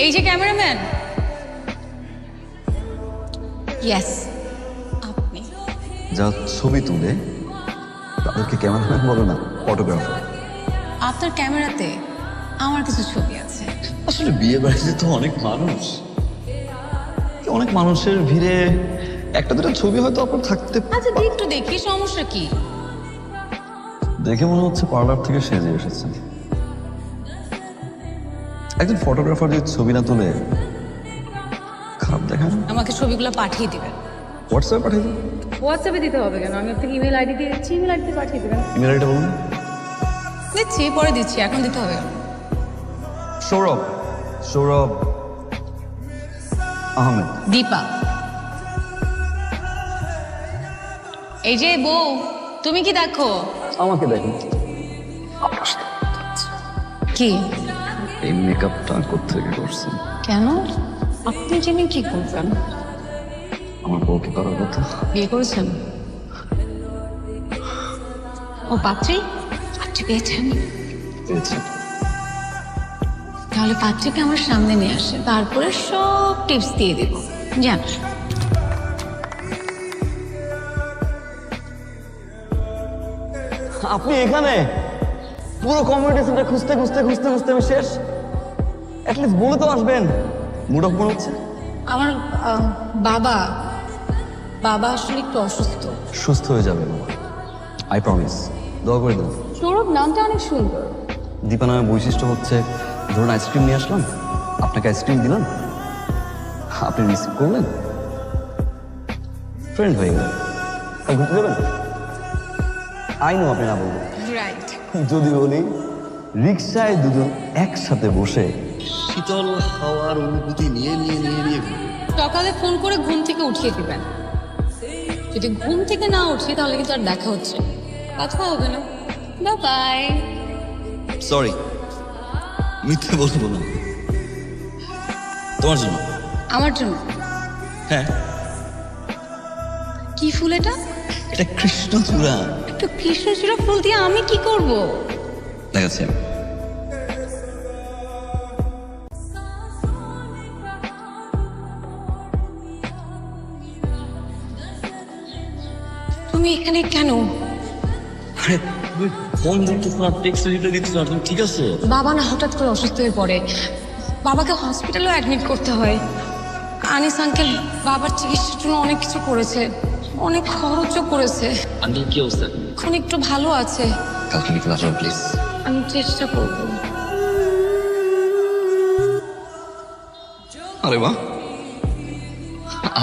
এই যে cameraman, yes আপনি। যা ছবি তুলে তাদেরকে ক্যামেরাম্যান বলে না, ফটোগ্রাফার। আপনার ক্যামেরাতে আমার কিছু ছবি আছে। আসলে বিয়ে বাড়িতে তো অনেক মানুষ, অনেক মানুষের ভিড়ে একটা দুটো ছবি হয়তো আপনার থাকতে আচ্ছা একটু দেখি, সমস্যা কি? দেখে মনে হচ্ছে পার্লার থেকে সেজে এসেছেন। একজন ফটোগ্রাফার যে ছবি না তুলে খারাপ দেখান। আমাকে ছবিগুলো পাঠিয়ে দিবেন। হোয়াটসঅ্যাপে পাঠিয়ে দিন। হোয়াটসঅ্যাপে দিতে হবে কেন? আমি আপনাকে ইমেল আইডি দিয়ে দিচ্ছি, ইমেল আইডিতে পাঠিয়ে দেবেন। ইমেল আইডিটা বলুন। দিচ্ছি, পরে দিচ্ছি, এখন দিতে হবে কেন? সৌরভ, সৌরভ আহমেদ। দীপা। এই যে বউ, তুমি কি দেখো? আমাকে দেখুন। কি? এই মেকআপটা কোত্থেকে করছেন? কেন? আপনি জেনে কি করবেন? আমার বউকে করার কথা। বিয়ে করেছেন? ও পাত্রী? পাত্রী পেয়েছেন? পেয়েছে। তাহলে পাত্রীকে আমার সামনে নিয়ে আসে, তারপরে সব টিপস দিয়ে দেব। জান, আপনি এখানে? পুরো কমিউনিটি সেন্টার খুঁজতে খুঁজতে খুঁজতে খুঁজতে আমি শেষ। অ্যাটলিস্ট বলে তো আসবেন। মুড অফ মনে হচ্ছে। আমার বাবা বাবা আসলে একটু অসুস্থ। সুস্থ হয়ে যাবে বাবা, আই প্রমিস। দোয়া করে দেন। সৌরভ নামটা অনেক সুন্দর। দীপা নামের বৈশিষ্ট্য হচ্ছে, ধরুন আইসক্রিম নিয়ে আসলাম, আপনাকে আইসক্রিম দিলাম, আপনি রিসিভ করলেন, ফ্রেন্ড হয়ে গেলেন। আর ঘুরতে যাবেন? আই নো আপনি না বলবেন। রাইট। যদি বলি রিক্সায় দুজন একসাথে বসে শীতল হাওয়ার অনুভূতি নিয়ে নিয়ে নিয়ে নিয়ে ঘুরবে। সকালে ফোন করে ঘুম থেকে উঠিয়ে দিবেন। যদি ঘুম থেকে না উঠি তাহলে কিন্তু আর দেখা হচ্ছে, কথা হবে না। Bye bye. সরি, মিথ্যে বলবো না। তোমার জন্য। আমার জন্য? হ্যাঁ। কি ফুল এটা? এটা কৃষ্ণচূড়া। একটু কৃষ্ণচূড়া ফুল দিয়ে আমি কি করব? দেখাচ্ছি আমি। তুমি এখানে কেন? আরে তুমি ফোন দিতেছ না, টেক্সট রিপ্লাই দিতেছ না, তুমি ঠিক আছে? বাবা না হঠাৎ করে অসুস্থ হয়ে পড়ে, বাবাকে হসপিটালেও অ্যাডমিট করতে হয়। আনিস আঙ্কেল বাবার চিকিৎসার জন্য অনেক কিছু করেছে, অনেক খরচও করেছে। আঙ্কেল কি অবস্থা? এখন একটু ভালো আছে। কালকে বিকেল আসবেন প্লিজ। আমি চেষ্টা করব। আরে বাহ,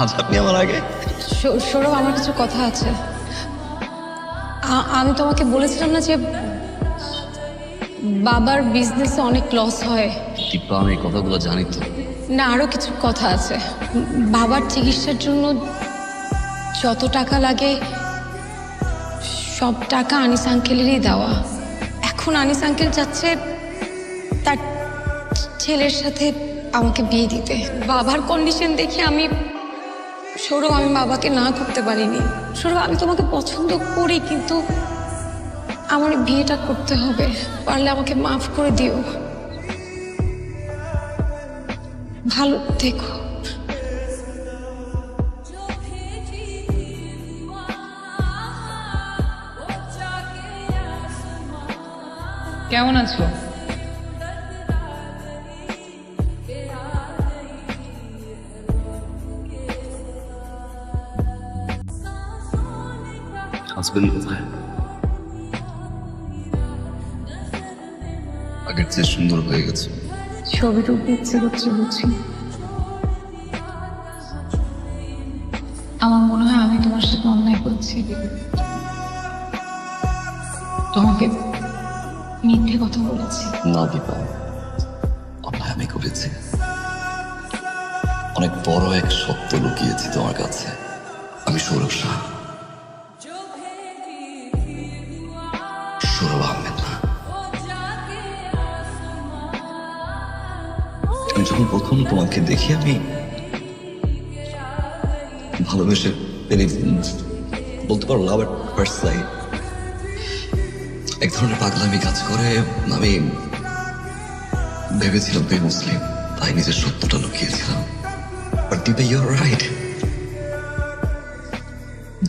আজ আপনি আমার আগে। সৌরভ, আমার কিছু কথা আছে। আমি তোমাকে বলেছিলাম না যে বাবার বিজনেসে অনেক লস হয়। দীপা, আমি এই কথাগুলো জানি তো। না, আরো কিছু কথা আছে। বাবার চিকিৎসার জন্য যত টাকা লাগে সব টাকা আনিস আঙ্কেলেরই দেওয়া। এখন আনিস আঙ্কেল চাচ্ছে তার ছেলের সাথে আমাকে বিয়ে দিতে। বাবার কন্ডিশন দেখে সৌরভ, আমি বাবাকে না করতে পারিনি। সৌরভ, আমি তোমাকে পছন্দ করি, কিন্তু আমার বিয়েটা করতে হবে। পারলে আমাকে মাফ করে দিও। ভালো দেখো। কেমন আছো? হাজবেন্ড কোথায়? আগের চেয়ে সুন্দর হয়ে গেছে। ছবি তুলতে ইচ্ছে করছে বুঝি। আমার মনে হয় আমি তোমার সাথে অন্যায় করছি। তোমাকে মিথ্যে কথা বলেছি। না দীপা, অন্যায় আমি করেছি। অনেক বড় এক সত্য লুকিয়েছি তোমার কাছে। আমি সৌরভ শাহ, সৌরভ আহমেদ না। আমি যখন প্রথম তোমাকে দেখি, আমি ভালোবেসে ফেলি, বলতে পারো লাভ এট ফার্স্ট সাইট। এক ধরনের পাগলামি কাজ করে। আমি ভেবেছিলাম তুই মুসলিম, তাই নিজের সত্যটা লুকিয়েছিলাম। But Dipa, you are right.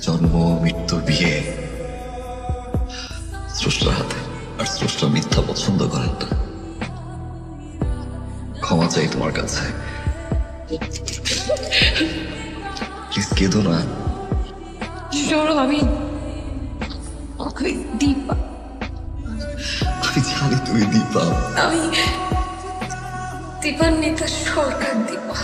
জন্ম, মৃত্যু, বিয়ে স্রষ্টার হাতে, আর স্রষ্টা মিথ্যা পছন্দ করেন না। ক্ষমা চাই তোমার কাছে। প্লিজ কেঁদো না। সৌরভ, আমি দীপা, আমি জানি তুমি দীপা। আমি দীপান্বিতা সরকার, দীপা।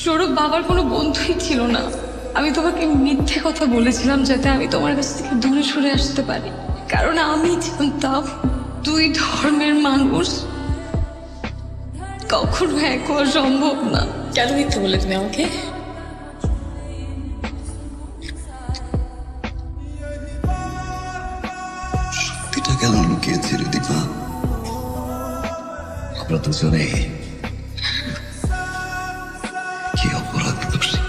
সৌরভ বাবার কোনো বন্ধুই ছিল না। আমি তোমাকে মিথ্যে কথা বলেছিলাম যাতে আমি তোমার কাছ থেকে দূরে সরে আসতে পারি, কারণ আমি জানতাম দুই ধর্মের মানুষ কখনো এক হওয়া সম্ভব না। কেন মিথ্যে বলে তুমি আমাকে? সত্যিটা কেন লুকিয়েছিলে দীপা? আমরা দুজনেই কি অপরাধ দোষী।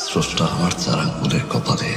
স্রষ্টা আমার 4 আঙ্গুলের কপালে